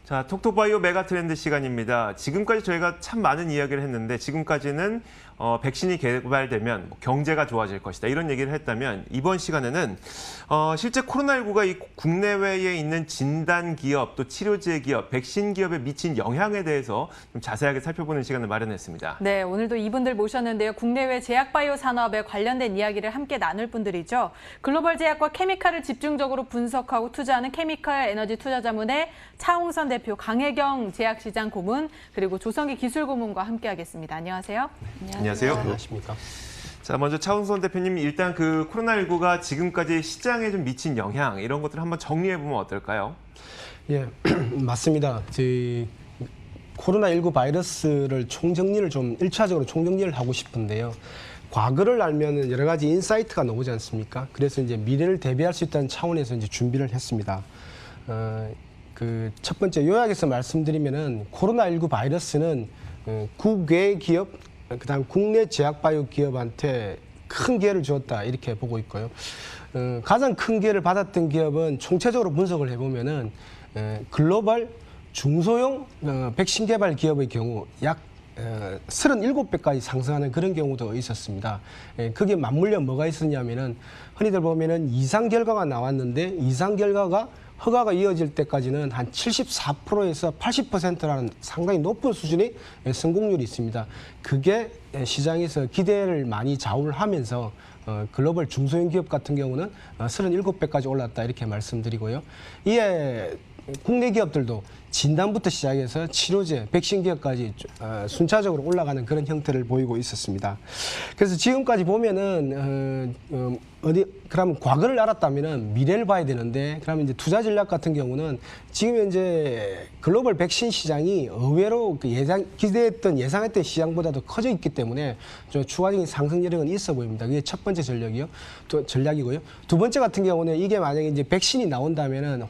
자, 톡톡바이오 메가트렌드 시간입니다. 지금까지 저희가 참 많은 이야기를 했는데 지금까지는 백신이 개발되면 경제가 좋아질 것이다 이런 얘기를 했다면 이번 시간에는 실제 코로나19가 이 국내외에 있는 진단 기업 또 치료제 기업, 백신 기업에 미친 영향에 대해서 좀 자세하게 살펴보는 시간을 마련했습니다. 네, 오늘도 이분들 모셨는데요. 국내외 제약바이오 산업에 관련된 이야기를 함께 나눌 분들이죠. 글로벌 제약과 케미칼을 집중적으로 분석하고 투자하는 케미칼 에너지 투자자문의 차홍선 대표, 강혜경 제약시장 고문, 그리고 조성기 기술고문과 함께하겠습니다. 안녕하세요. 안녕하세요. 안녕하십니까. 자, 먼저 차홍선 대표님, 일단 그 코로나19가 지금까지 시장에 좀 미친 영향 이런 것들을 한번 정리해 보면 어떨까요? 예, 맞습니다. 저희 코로나19 바이러스를 총정리를 좀 1차적으로 총정리를 하고 싶은데요. 과거를 알면 여러 가지 인사이트가 나오지 않습니까? 그래서 이제 미래를 대비할 수 있다는 차원에서 이제 준비를 했습니다. 그 첫 번째 요약해서 말씀드리면은 코로나19 바이러스는 국외 기업, 그다음 국내 제약바이오 기업한테 큰 기회를 주었다 이렇게 보고 있고요. 가장 큰 기회를 받았던 기업은 총체적으로 분석을 해보면은 글로벌 중소형 백신 개발 기업의 경우 약 37배까지 상승하는 그런 경우도 있었습니다. 그게 맞물려 뭐가 있었냐면은 흔히들 보면은 이상 결과가 나왔는데 이상 결과가 허가가 이어질 때까지는 한 74%에서 80%라는 상당히 높은 수준의 성공률이 있습니다. 그게 시장에서 기대를 많이 좌우를 하면서 글로벌 중소형 기업 같은 경우는 37배까지 올랐다 이렇게 말씀드리고요. 이에 국내 기업들도 진단부터 시작해서 치료제, 백신 기업까지 순차적으로 올라가는 그런 형태를 보이고 있었습니다. 그래서 지금까지 보면은 그러면 과거를 알았다면은 미래를 봐야 되는데, 그러면 이제 투자 전략 같은 경우는 지금 현재 글로벌 백신 시장이 의외로 그 예상했던 시장보다도 커져 있기 때문에 좀 추가적인 상승 여력은 있어 보입니다. 그게 첫 번째 전략이고요. 두 번째 같은 경우는 이게 만약에 이제 백신이 나온다면은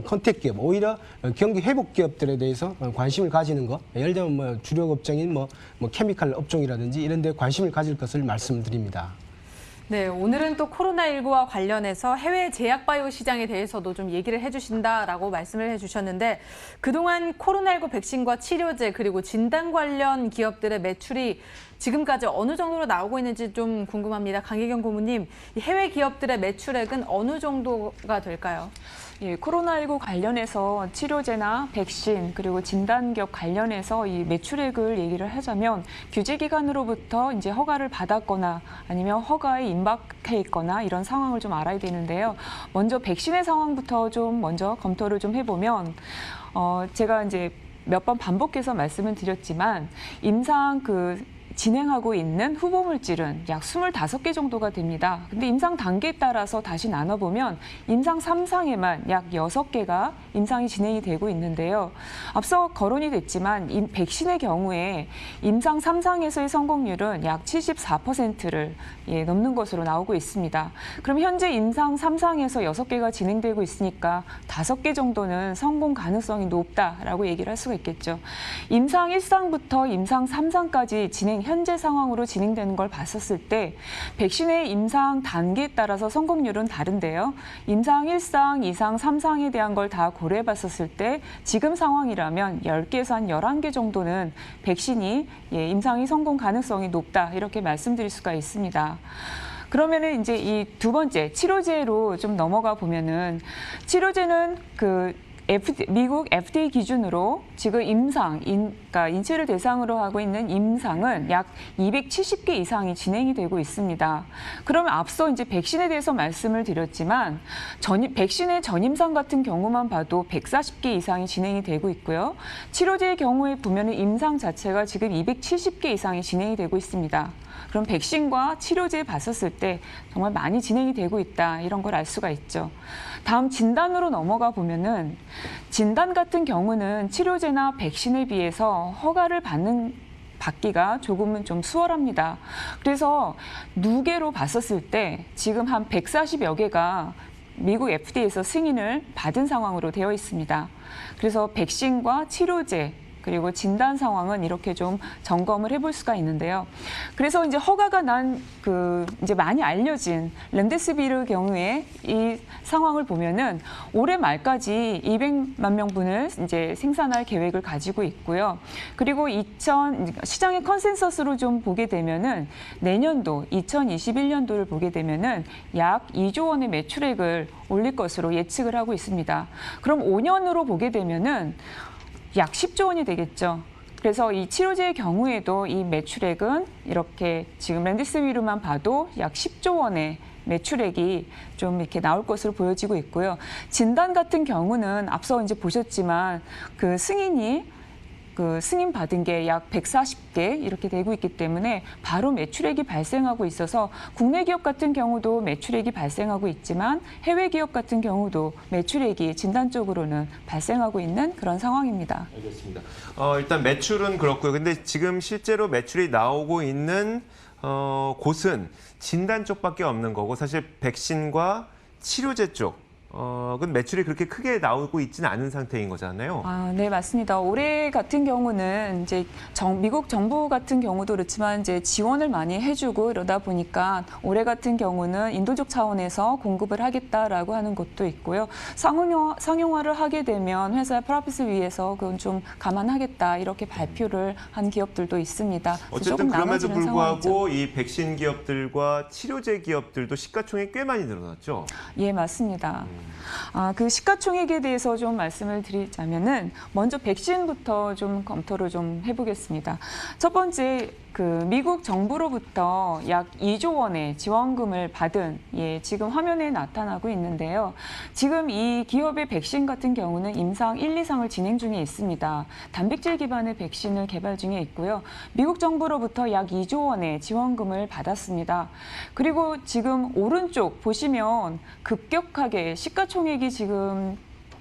컨택 기업, 오히려 경기 회복 기업들에 대해서 관심을 가지는 거, 예를 들면 뭐 주력 업종인 뭐 케미칼 업종이라든지 이런 데 관심을 가질 것을 말씀드립니다. 네, 오늘은 또 코로나19와 관련해서 해외 제약바이오 시장에 대해서도 좀 얘기를 해주신다라고 말씀을 해주셨는데, 그동안 코로나19 백신과 치료제 그리고 진단 관련 기업들의 매출이 지금까지 어느 정도로 나오고 있는지 좀 궁금합니다. 강혜경 고문님, 이 해외 기업들의 매출액은 어느 정도가 될까요? 예, 코로나19 관련해서 치료제나 백신 그리고 진단기업 관련해서 이 매출액을 얘기를 하자면 규제 기관으로부터 이제 허가를 받았거나 아니면 허가에 임박해 있거나 이런 상황을 좀 알아야 되는데요. 먼저 백신의 상황부터 좀 먼저 검토를 좀 해보면 제가 이제 몇 번 반복해서 말씀을 드렸지만 임상 진행하고 있는 후보 물질은 약 25개 정도가 됩니다. 근데 임상 단계에 따라서 다시 나눠보면 임상 3상에만 약 6개가 임상이 진행이 되고 있는데요. 앞서 거론이 됐지만 백신의 경우에 임상 3상에서의 성공률은 약 74%를 넘는 것으로 나오고 있습니다. 그럼 현재 임상 3상에서 6개가 진행되고 있으니까 5개 정도는 성공 가능성이 높다라고 얘기를 할 수가 있겠죠. 임상 1상부터 임상 3상까지 현재 상황으로 진행되는 걸 봤었을 때 백신의 임상 단계에 따라서 성공률은 다른데요. 임상 1상, 2상, 3상에 대한 걸 다 고려해 봤었을 때 지금 상황이라면 10개에서 한 11개 정도는 백신이 임상이 성공 가능성이 높다 이렇게 말씀드릴 수가 있습니다. 그러면은 이제 이 두 번째 치료제로 좀 넘어가 보면은 치료제는 미국 FDA 기준으로 지금 그러니까 인체를 대상으로 하고 있는 임상은 약 270개 이상이 진행이 되고 있습니다. 그러면 앞서 이제 백신에 대해서 말씀을 드렸지만 백신의 전임상 같은 경우만 봐도 140개 이상이 진행이 되고 있고요. 치료제의 경우에 보면은 임상 자체가 지금 270개 이상이 진행이 되고 있습니다. 그럼 백신과 치료제 봤었을 때 정말 많이 진행이 되고 있다 이런 걸 알 수가 있죠. 다음 진단으로 넘어가 보면은 진단 같은 경우는 치료제나 백신에 비해서 허가를 받기가 조금은 좀 수월합니다. 그래서 누계로 봤었을 때 지금 한 140여 개가 미국 FDA에서 승인을 받은 상황으로 되어 있습니다. 그래서 백신과 치료제 그리고 진단 상황은 이렇게 좀 점검을 해볼 수가 있는데요. 그래서 이제 허가가 난 이제 많이 알려진 렘데시비르 경우에 이 상황을 보면은 올해 말까지 200만 명분을 이제 생산할 계획을 가지고 있고요. 그리고 시장의 컨센서스로 좀 보게 되면은 내년도 2021년도를 보게 되면은 약 2조 원의 매출액을 올릴 것으로 예측을 하고 있습니다. 그럼 5년으로 보게 되면은 약 10조 원이 되겠죠. 그래서 이 치료제의 경우에도 이 매출액은 이렇게 지금 렘데시비르만 봐도 약 10조 원의 매출액이 좀 이렇게 나올 것으로 보여지고 있고요. 진단 같은 경우는 앞서 이제 보셨지만 승인 받은 게 약 140개 이렇게 되고 있기 때문에 바로 매출액이 발생하고 있어서 국내 기업 같은 경우도 매출액이 발생하고 있지만 해외 기업 같은 경우도 매출액이 진단 쪽으로는 발생하고 있는 그런 상황입니다. 알겠습니다. 일단 매출은 그렇고요. 근데 지금 실제로 매출이 나오고 있는 곳은 진단 쪽밖에 없는 거고 사실 백신과 치료제 쪽 그건 매출이 그렇게 크게 나오고 있지는 않은 상태인 거잖아요. 네, 맞습니다. 올해 같은 경우는 이제 미국 정부 같은 경우도 그렇지만 이제 지원을 많이 해주고 이러다 보니까 올해 같은 경우는 인도적 차원에서 공급을 하겠다라고 하는 것도 있고요. 상용화를 하게 되면 회사의 프로핏을 위해서 그건 좀 감안하겠다 이렇게 발표를 한 기업들도 있습니다. 어쨌든 그럼에도 나눠지는 불구하고 상황이죠. 이 백신 기업들과 치료제 기업들도 시가총액 꽤 많이 늘어났죠. 예, 맞습니다. 그 시가총액에 대해서 좀 말씀을 드리자면은 먼저 백신부터 좀 검토를 좀 해보겠습니다. 첫 번째, 미국 정부로부터 약 2조 원의 지원금을 받은 지금 화면에 나타나고 있는데요. 지금 이 기업의 백신 같은 경우는 임상 1, 2상을 진행 중에 있습니다. 단백질 기반의 백신을 개발 중에 있고요. 미국 정부로부터 약 2조 원의 지원금을 받았습니다. 그리고 지금 오른쪽 보시면 급격하게 시가총액이 지금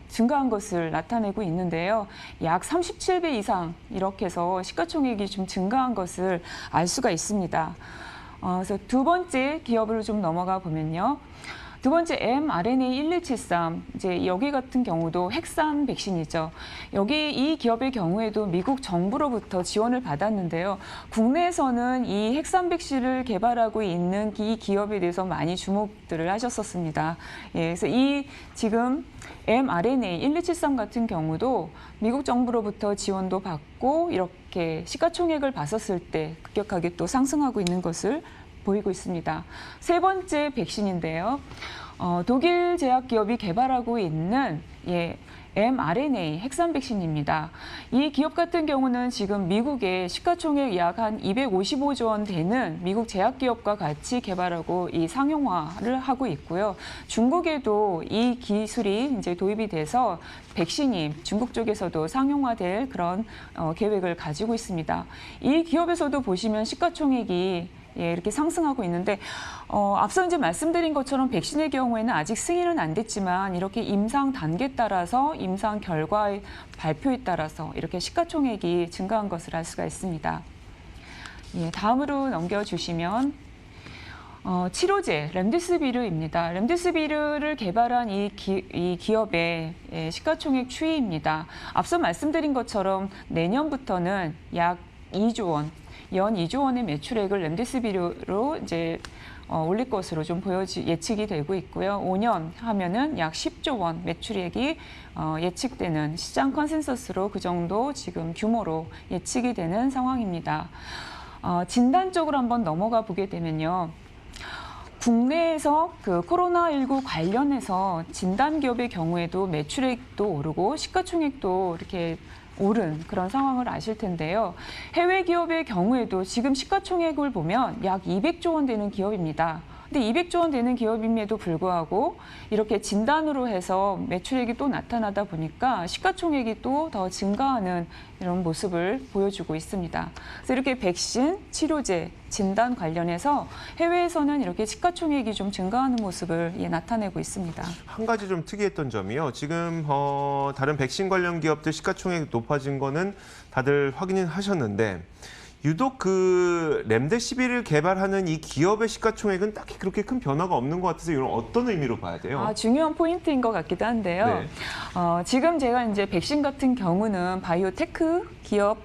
증가한 것을 나타내고 있는데요. 약 37배 이상 이렇게 해서 시가총액이 좀 증가한 것을 알 수가 있습니다. 그래서 두 번째 기업으로 좀 넘어가 보면요. 두 번째 mRNA-1173, 이제 여기 같은 경우도 핵산 백신이죠. 여기 이 기업의 경우에도 미국 정부로부터 지원을 받았는데요. 국내에서는 이 핵산 백신을 개발하고 있는 이 기업에 대해서 많이 주목들을 하셨었습니다. 그래서 이 지금 mRNA-1173 같은 경우도 미국 정부로부터 지원도 받고 이렇게 시가총액을 봤었을 때 급격하게 또 상승하고 있는 것을 보이고 있습니다. 세 번째 백신인데요. 독일 제약 기업이 개발하고 있는 mRNA 핵산 백신입니다. 이 기업 같은 경우는 지금 미국의 시가총액 약 한 255조 원 되는 미국 제약 기업과 같이 개발하고 이 상용화를 하고 있고요. 중국에도 이 기술이 이제 도입이 돼서 백신이 중국 쪽에서도 상용화될 그런 계획을 가지고 있습니다. 이 기업에서도 보시면 시가총액이 이렇게 상승하고 있는데 앞서 이제 말씀드린 것처럼 백신의 경우에는 아직 승인은 안 됐지만 이렇게 임상 단계에 따라서 임상 결과의 발표에 따라서 이렇게 시가총액이 증가한 것을 알 수가 있습니다. 다음으로 넘겨주시면 치료제 렘데시비르입니다. 렘데시비르를 개발한 이 기업의 시가총액 추이입니다. 앞서 말씀드린 것처럼 내년부터는 약 2조 원, 연 2조 원의 매출액을 렘데시비르로 이제 올릴 것으로 좀 예측이 되고 있고요. 5년 하면은 약 10조 원 매출액이 예측되는 시장 컨센서스로 그 정도 지금 규모로 예측이 되는 상황입니다. 진단 쪽으로 한번 넘어가 보게 되면요. 국내에서 코로나19 관련해서 진단 기업의 경우에도 매출액도 오르고 시가총액도 이렇게 오른 그런 상황을 아실 텐데요. 해외 기업의 경우에도 지금 시가총액을 보면 약 200조 원 되는 기업입니다. 근데 200조 원 되는 기업임에도 불구하고 이렇게 진단으로 해서 매출액이 또 나타나다 보니까 시가총액이 또 더 증가하는 이런 모습을 보여주고 있습니다. 그래서 이렇게 백신, 치료제, 진단 관련해서 해외에서는 이렇게 시가총액이 좀 증가하는 모습을 나타내고 있습니다. 한 가지 좀 특이했던 점이요. 지금 다른 백신 관련 기업들 시가총액이 높아진 거는 다들 확인을 하셨는데 유독 그 렘데시비를 개발하는 이 기업의 시가총액은 딱히 그렇게 큰 변화가 없는 것 같아서 이런 어떤 의미로 봐야 돼요? 중요한 포인트인 것 같기도 한데요. 네. 지금 제가 이제 백신 같은 경우는 바이오테크 기업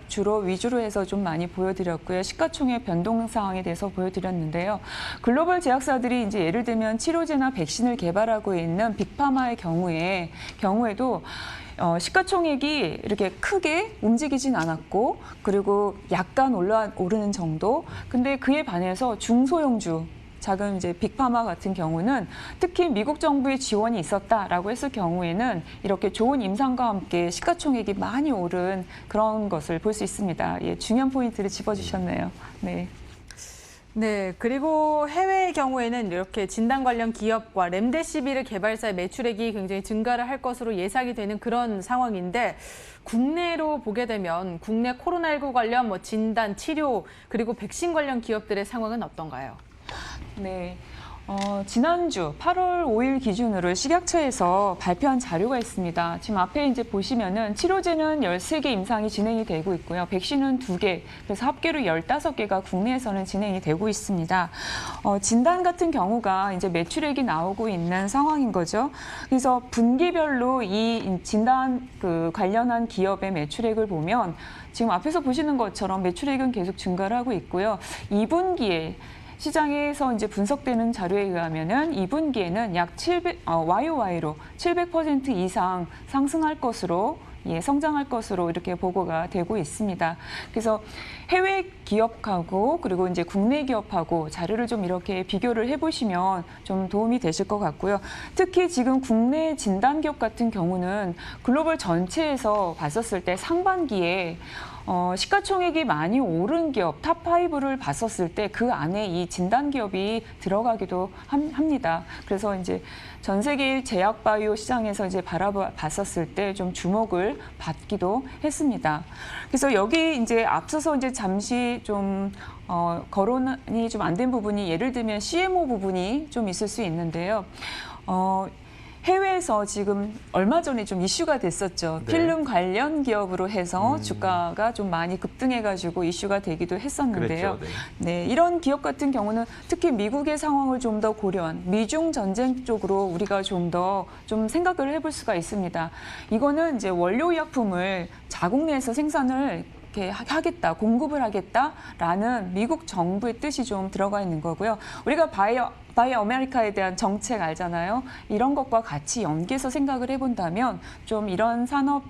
위주로 해서 좀 많이 보여드렸고요. 시가총액 변동 상황에 대해서 보여드렸는데요. 글로벌 제약사들이 이제 예를 들면 치료제나 백신을 개발하고 있는 빅파마의 경우에도 시가총액이 이렇게 크게 움직이진 않았고, 그리고 약간 오르는 정도. 근데 그에 반해서 중소형주, 작은 이제 빅파마 같은 경우는 특히 미국 정부의 지원이 있었다라고 했을 경우에는 이렇게 좋은 임상과 함께 시가총액이 많이 오른 그런 것을 볼 수 있습니다. 예, 중요한 포인트를 짚어주셨네요. 네. 네, 그리고 해외의 경우에는 이렇게 진단 관련 기업과 렘데시비르 개발사의 매출액이 굉장히 증가를 할 것으로 예상이 되는 그런 상황인데, 국내로 보게 되면 국내 코로나19 관련 진단, 치료, 그리고 백신 관련 기업들의 상황은 어떤가요? 네. 지난주 8월 5일 기준으로 식약처에서 발표한 자료가 있습니다. 지금 앞에 이제 보시면은 치료제는 13개 임상이 진행이 되고 있고요. 백신은 2개, 그래서 합계로 15개가 국내에서는 진행이 되고 있습니다. 진단 같은 경우가 이제 매출액이 나오고 있는 상황인 거죠. 그래서 분기별로 이 진단 관련한 기업의 매출액을 보면 지금 앞에서 보시는 것처럼 매출액은 계속 증가를 하고 있고요. 2분기에 시장에서 이제 분석되는 자료에 의하면은 2분기에는 약 YOY로 700% 이상 상승할 것으로, 성장할 것으로 이렇게 보고가 되고 있습니다. 그래서 해외 기업하고 그리고 이제 국내 기업하고 자료를 좀 이렇게 비교를 해보시면 좀 도움이 되실 것 같고요. 특히 지금 국내 진단 기업 같은 경우는 글로벌 전체에서 봤었을 때 상반기에 시가총액이 많이 오른 기업 탑5를 봤었을 때 그 안에 이 진단 기업이 들어가기도 합니다. 그래서 이제 전 세계 제약 바이오 시장에서 이제 바라봤었을 때 좀 주목을 받기도 했습니다. 그래서 여기 이제 앞서서 이제 잠시 좀 거론이 좀 안 된 부분이, 예를 들면 CMO 부분이 좀 있을 수 있는데요. 해외에서 지금 얼마 전에 좀 이슈가 됐었죠. 네. 필름 관련 기업으로 해서 주가가 좀 많이 급등해가지고 이슈가 되기도 했었는데요. 그랬죠, 네, 이런 기업 같은 경우는 특히 미국의 상황을 좀 더 고려한 미중 전쟁 쪽으로 우리가 좀 더 좀 생각을 해볼 수가 있습니다. 이거는 이제 원료 의약품을 자국 내에서 생산을 이렇게 하겠다, 공급을 하겠다라는 미국 정부의 뜻이 좀 들어가 있는 거고요. 우리가 바이오 아메리카에 대한 정책 알잖아요. 이런 것과 같이 연계해서 생각을 해본다면 좀 이런 산업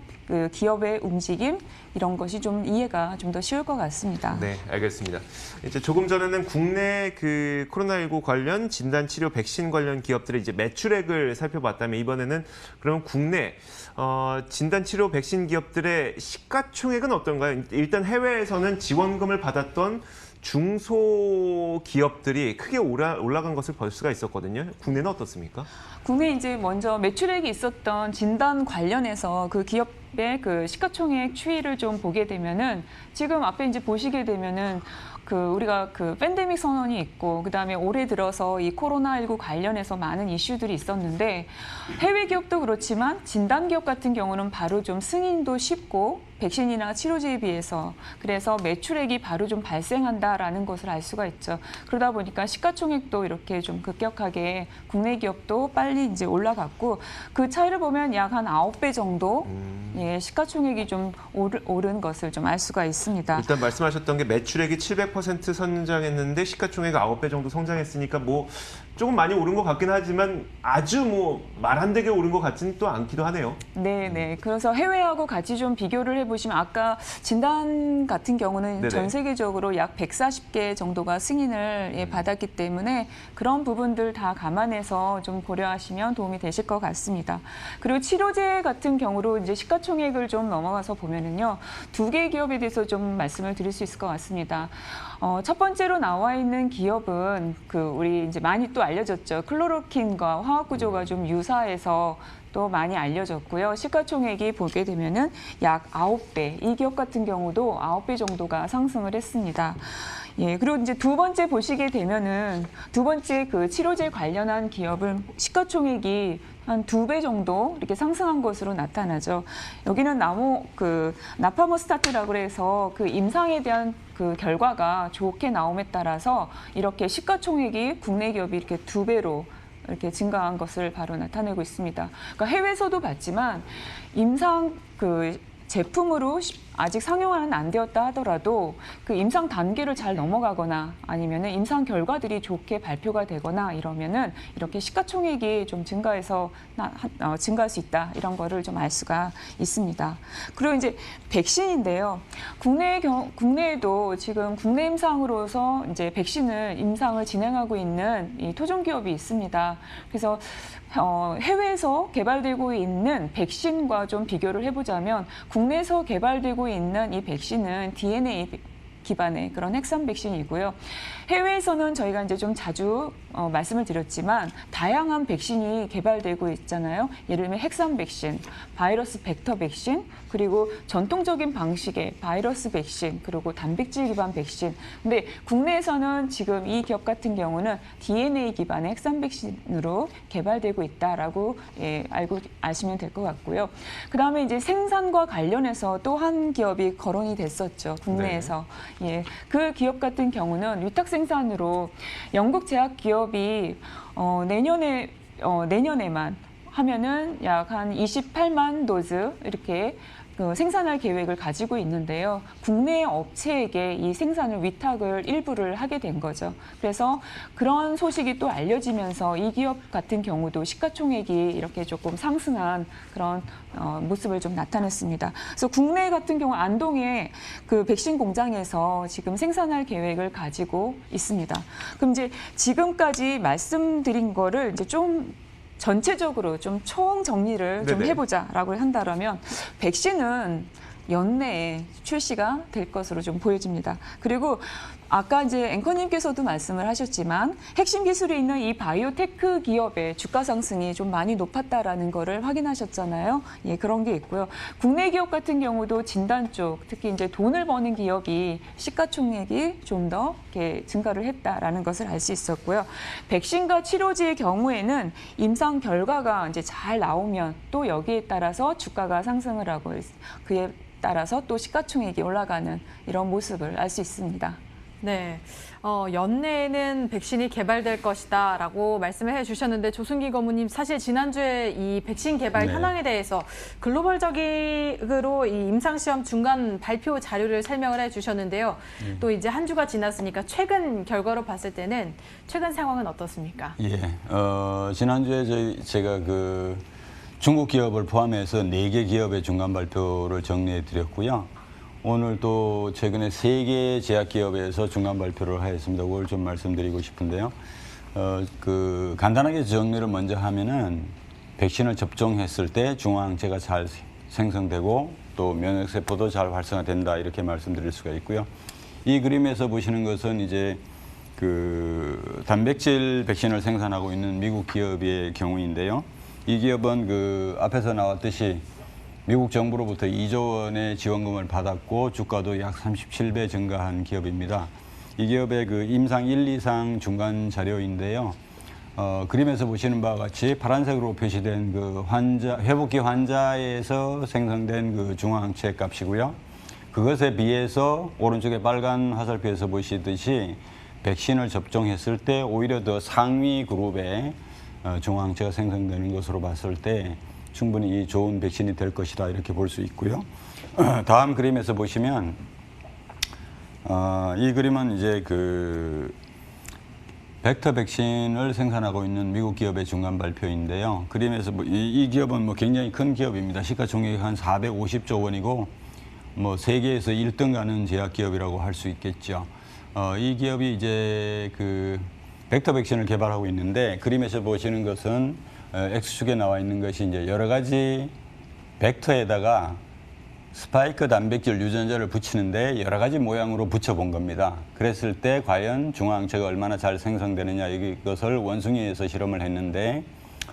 기업의 움직임, 이런 것이 좀 이해가 좀 더 쉬울 것 같습니다. 네, 알겠습니다. 이제 조금 전에는 국내 그 코로나19 관련 진단 치료 백신 관련 기업들의 이제 매출액을 살펴봤다면, 이번에는 그럼 국내 진단 치료 백신 기업들의 시가총액은 어떤가요? 일단 해외에서는 지원금을 받았던 중소기업들이 크게 올라간 것을 볼 수가 있었거든요. 국내는 어떻습니까? 국내 이제 먼저 매출액이 있었던 진단 관련해서 그 기업의 그 시가총액 추이를 좀 보게 되면은, 지금 앞에 이제 보시게 되면은 우리가 팬데믹 선언이 있고, 그다음에 올해 들어서 이 코로나19 관련해서 많은 이슈들이 있었는데, 해외 기업도 그렇지만 진단 기업 같은 경우는 바로 좀 승인도 쉽고, 백신이나 치료제에 비해서, 그래서 매출액이 바로 좀 발생한다라는 것을 알 수가 있죠. 그러다 보니까 시가총액도 이렇게 좀 급격하게 국내 기업도 빨리 이제 올라갔고, 그 차이를 보면 약 한 9배 정도 시가총액이 좀 오른 것을 좀 알 수가 있습니다. 일단 말씀하셨던 게 매출액이 700% 성장했는데 시가총액 9배 정도 성장했으니까 조금 많이 오른 것 같긴 하지만 아주 말 안 되게 오른 것 같지는 또 않기도 하네요. 네. 그래서 해외하고 같이 좀 비교를 해보시면, 아까 진단 같은 경우는 네네. 전 세계적으로 약 140개 정도가 승인을 받았기 때문에 그런 부분들 다 감안해서 좀 고려하시면 도움이 되실 것 같습니다. 그리고 치료제 같은 경우로 이제 시가총액을 좀 넘어가서 보면은요, 2개의 기업에 대해서 좀 말씀을 드릴 수 있을 것 같습니다. 첫 번째로 나와 있는 기업은 우리 이제 많이 또 알려졌죠. 클로로킨과 화학 구조가 좀 유사해서 또 많이 알려졌고요. 시가총액이 보게 되면은 약 9배, 이 기업 같은 경우도 9배 정도가 상승을 했습니다. 예, 그리고 이제 두 번째 보시게 되면은 두 번째 그 치료제 관련한 기업은 시가총액이 한 2배 정도 이렇게 상승한 것으로 나타나죠. 여기는 나파모스타트라고 해서 그 임상에 대한 그 결과가 좋게 나옴에 따라서 이렇게 시가총액이 국내 기업이 이렇게 2배로 이렇게 증가한 것을 바로 나타내고 있습니다. 그러니까 해외에서도 봤지만 임상 그 제품으로 아직 상용화는 안 되었다 하더라도 그 임상 단계를 잘 넘어가거나 아니면은 임상 결과들이 좋게 발표가 되거나 이러면은 이렇게 시가총액이 좀 증가해서 증가할 수 있다 이런 거를 좀 알 수가 있습니다. 그리고 이제 백신인데요. 국내에도 지금 국내 임상으로서 이제 임상을 진행하고 있는 이 토종 기업이 있습니다. 그래서 해외에서 개발되고 있는 백신과 좀 비교를 해보자면 국내에서 개발되고 있는 이 백신은 DNA 기반의 그런 핵산 백신이고요. 해외에서는 저희가 이제 좀 자주 말씀을 드렸지만 다양한 백신이 개발되고 있잖아요. 예를 들면 핵산 백신, 바이러스 벡터 백신, 그리고 전통적인 방식의 바이러스 백신, 그리고 단백질 기반 백신. 근데 국내에서는 지금 이 기업 같은 경우는 DNA 기반의 핵산 백신으로 개발되고 있다라고 아시면 될 것 같고요. 그다음에 이제 생산과 관련해서 또 한 기업이 거론이 됐었죠. 국내에서. 네. 예, 그 기업 같은 경우는 위탁 생산으로 영국 제약 기업이 내년에만 하면은 약 한 28만 도즈 이렇게 생산할 계획을 가지고 있는데요. 국내 업체에게 이 생산을 위탁을 일부를 하게 된 거죠. 그래서 그런 소식이 또 알려지면서 이 기업 같은 경우도 시가총액이 이렇게 조금 상승한 그런 모습을 좀 나타냈습니다. 그래서 국내 같은 경우 안동의 그 백신 공장에서 지금 생산할 계획을 가지고 있습니다. 그럼 이제 지금까지 말씀드린 거를 이제 좀 전체적으로 좀 총 정리를 좀 해보자라고 한다면 백신은 연내에 출시가 될 것으로 좀 보여집니다. 그리고 아까 이제 앵커님께서도 말씀을 하셨지만 핵심 기술이 있는 이 바이오테크 기업의 주가 상승이 좀 많이 높았다라는 거를 확인하셨잖아요. 예, 그런 게 있고요. 국내 기업 같은 경우도 진단 쪽, 특히 이제 돈을 버는 기업이 시가총액이 좀 더 이렇게 증가를 했다라는 것을 알 수 있었고요. 백신과 치료제의 경우에는 임상 결과가 이제 잘 나오면 또 여기에 따라서 주가가 상승을 하고 그에 따라서 또 시가총액이 올라가는 이런 모습을 알 수 있습니다. 네, 연내에는 백신이 개발될 것이다라고 말씀을 해주셨는데 조순기 고문님 사실 지난주에 이 백신 개발 현황에 대해서 글로벌적으로 이 임상시험 중간 발표 자료를 설명을 해주셨는데요. 또 이제 한 주가 지났으니까 최근 결과로 봤을 때는 최근 상황은 어떻습니까? 예, 지난주에 제가 그 중국 기업을 포함해서 4개 기업의 중간 발표를 정리해 드렸고요. 오늘 또 최근에 3개 제약 기업에서 중간 발표를 하였습니다. 그걸 좀 말씀드리고 싶은데요. 간단하게 정리를 먼저 하면은 백신을 접종했을 때 중화항체가 잘 생성되고 또 면역세포도 잘 활성화된다 이렇게 말씀드릴 수가 있고요. 이 그림에서 보시는 것은 이제 그 단백질 백신을 생산하고 있는 미국 기업의 경우인데요. 이 기업은 그 앞에서 나왔듯이 미국 정부로부터 2조 원의 지원금을 받았고 주가도 약 37배 증가한 기업입니다. 이 기업의 그 임상 1, 2상 중간 자료인데요. 그림에서 보시는 바와 같이 파란색으로 표시된 그 회복기 환자에서 생성된 그 중화항체 값이고요. 그것에 비해서 오른쪽에 빨간 화살표에서 보시듯이 백신을 접종했을 때 오히려 더 상위 그룹의 중화항체가 생성되는 것으로 봤을 때 충분히 좋은 백신이 될 것이다 이렇게 볼 수 있고요. 다음 그림에서 보시면 이 그림은 이제 그 벡터 백신을 생산하고 있는 미국 기업의 중간 발표인데요. 그림에서 이 기업은 굉장히 큰 기업입니다. 시가총액이 한 450조 원이고 세계에서 1등 가는 제약 기업이라고 할 수 있겠죠. 이 기업이 이제 그 벡터 백신을 개발하고 있는데 그림에서 보시는 것은 X축에 나와 있는 것이 이제 여러 가지 벡터에다가 스파이크 단백질 유전자를 붙이는데 여러 가지 모양으로 붙여본 겁니다. 그랬을 때 과연 중화항체가 얼마나 잘 생성되느냐 이것을 원숭이에서 실험을 했는데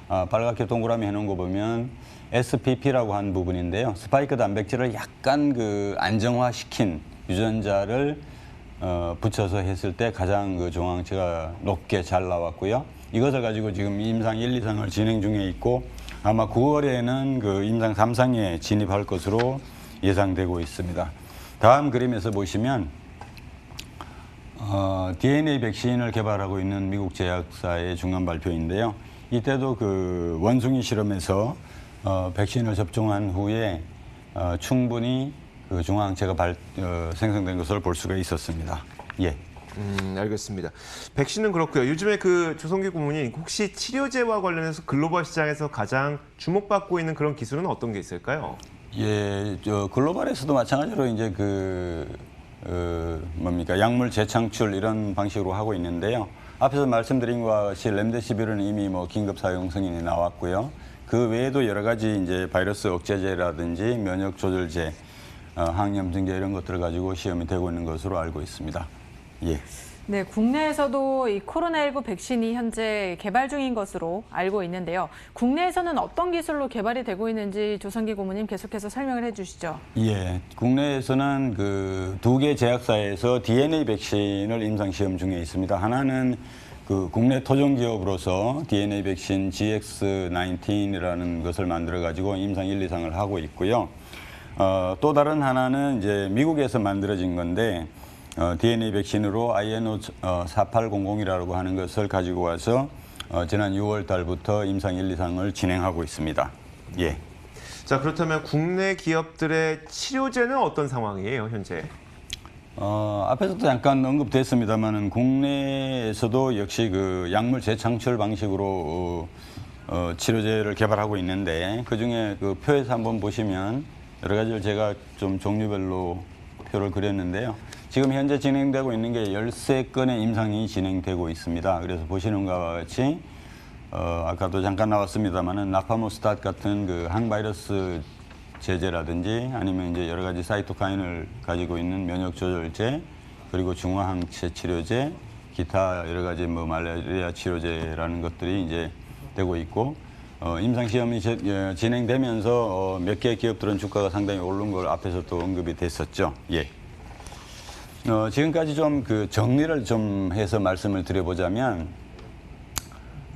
빨갛게 동그라미 해놓은 거 보면 SPP라고 한 부분인데요. 스파이크 단백질을 약간 그 안정화시킨 유전자를 붙여서 했을 때 가장 그 종양체가 높게 잘 나왔고요. 이것을 가지고 지금 임상 1, 2상을 진행 중에 있고 아마 9월에는 그 임상 3상에 진입할 것으로 예상되고 있습니다. 다음 그림에서 보시면 DNA 백신을 개발하고 있는 미국 제약사의 중간 발표인데요. 이때도 그 원숭이 실험에서 백신을 접종한 후에 충분히 그 중화항체가 생성된 것을 볼 수가 있었습니다. 예. 알겠습니다. 백신은 그렇고요. 요즘에 그 조성기 고문이 혹시 치료제와 관련해서 글로벌 시장에서 가장 주목받고 있는 그런 기술은 어떤 게 있을까요? 예, 글로벌에서도 마찬가지로 이제 약물 재창출 이런 방식으로 하고 있는데요. 앞에서 말씀드린 것과 같이 렘데시비르는 이미 뭐 긴급 사용 승인이 나왔고요. 그 외에도 여러 가지 이제 바이러스 억제제라든지 면역 조절제, 항염증제 이런 것들을 가지고 시험이 되고 있는 것으로 알고 있습니다. 예. 네, 국내에서도 이 코로나19 백신이 현재 개발 중인 것으로 알고 있는데요. 국내에서는 어떤 기술로 개발이 되고 있는지 조성기 고문님 계속해서 설명을 해주시죠. 예, 국내에서는 그 2개 제약사에서 DNA 백신을 임상 시험 중에 있습니다. 하나는 그 국내 토종 기업으로서 DNA 백신 GX19이라는 것을 만들어 가지고 임상 1, 2상을 하고 있고요. 또 다른 하나는 이제 미국에서 만들어진 건데 DNA 백신으로 INO-4800이라고 하는 것을 가지고 와서 지난 6월 달부터 임상 1, 2상을 진행하고 있습니다. 예. 자, 그렇다면 국내 기업들의 치료제는 어떤 상황이에요, 현재? 앞에서도 잠깐 언급됐습니다만은 국내에서도 역시 그 약물 재창출 방식으로 치료제를 개발하고 있는데 그중에 그 표에서 한번 보시면 여러 가지를 제가 좀 종류별로 표를 그렸는데요. 지금 현재 진행되고 있는 게 13건의 임상이 진행되고 있습니다. 그래서 보시는 것과 같이 아까도 잠깐 나왔습니다만은 나파모스tat 같은 그 항바이러스 제제라든지 아니면 이제 여러 가지 사이토카인을 가지고 있는 면역 조절제 그리고 중화항체 치료제 기타 여러 가지 뭐 말라리아 치료제라는 것들이 이제 되고 있고 임상 시험이 진행되면서 몇 개 기업들은 주가가 상당히 오른 걸 앞에서 또 언급이 됐었죠. 예. 지금까지 좀 그 정리를 좀 해서 말씀을 드려보자면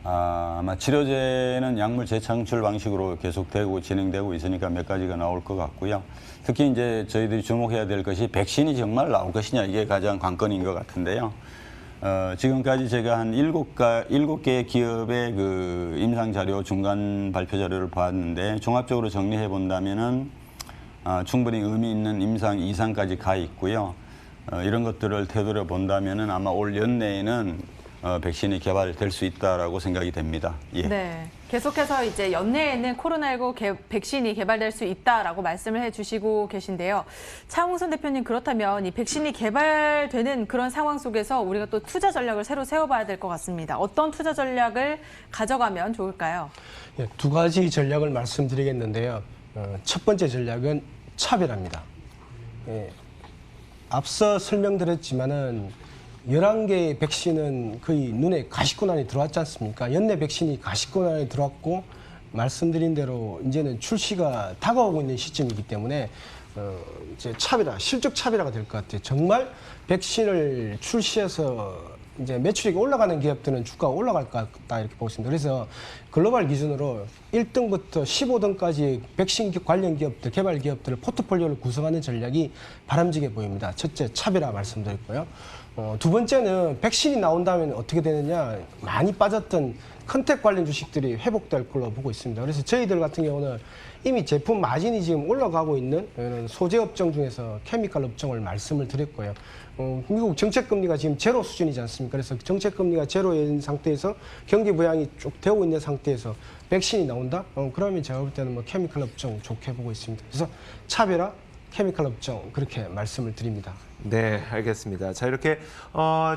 아마 치료제는 약물 재창출 방식으로 계속되고 진행되고 있으니까 몇 가지가 나올 것 같고요. 특히 이제 저희들이 주목해야 될 것이 백신이 정말 나올 것이냐 이게 가장 관건인 것 같은데요. 지금까지 제가 한 7개의 기업의 그 임상 자료, 중간 발표 자료를 봤는데 종합적으로 정리해 본다면은 충분히 의미 있는 임상 2상까지 가 있고요. 이런 것들을 되돌아 본다면은 아마 올 연내에는 백신이 개발될 수 있다라고 생각이 됩니다. 예. 네, 계속해서 이제 연내에는 코로나19 백신이 개발될 수 있다라고 말씀을 해주시고 계신데요. 차홍선 대표님, 그렇다면 이 백신이 개발되는 그런 상황 속에서 우리가 또 투자 전략을 새로 세워봐야 될 것 같습니다. 어떤 투자 전략을 가져가면 좋을까요? 예, 2가지 전략을 말씀드리겠는데요. 첫 번째 전략은 차별화입니다. 예, 앞서 설명드렸지만은 11개의 백신은 거의 눈에 가시권 안에 들어왔지 않습니까? 연내 백신이 가시권 안에 들어왔고 말씀드린 대로 이제는 출시가 다가오고 있는 시점이기 때문에 이제 차별화, 실적 차별화가 될 것 같아요. 정말 백신을 출시해서 이제 매출이 올라가는 기업들은 주가가 올라갈 것 같다 이렇게 보고 있습니다. 그래서 글로벌 기준으로 1등부터 15등까지 백신 관련 기업들, 개발 기업들을 포트폴리오를 구성하는 전략이 바람직해 보입니다. 첫째, 차별화 말씀드렸고요. 두 번째는 백신이 나온다면 어떻게 되느냐, 많이 빠졌던 컨택 관련 주식들이 회복될 걸로 보고 있습니다. 그래서 저희들 같은 경우는 이미 제품 마진이 지금 올라가고 있는 소재 업종 중에서 케미칼 업종을 말씀을 드렸고요. 미국 정책금리가 지금 제로 수준이지 않습니까? 그래서 정책금리가 제로인 상태에서 경기 부양이 쭉 되고 있는 상태에서 백신이 나온다? 그러면 제가 볼 때는 뭐 케미칼 업종 좋게 보고 있습니다. 그래서 차별화, 케미칼 업종 그렇게 말씀을 드립니다. 네, 알겠습니다. 자, 이렇게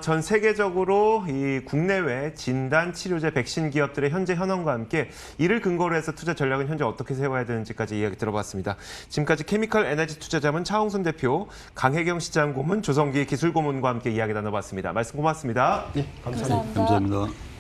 전 세계적으로 이 국내외 진단 치료제 백신 기업들의 현재 현황과 함께 이를 근거로 해서 투자 전략은 현재 어떻게 세워야 되는지까지 이야기 들어봤습니다. 지금까지 케미컬 에너지 투자자문 차홍선 대표, 강혜경 시장 고문, 조성기 기술 고문과 함께 이야기 나눠봤습니다. 말씀 고맙습니다. 네, 감사합니다. 감사합니다.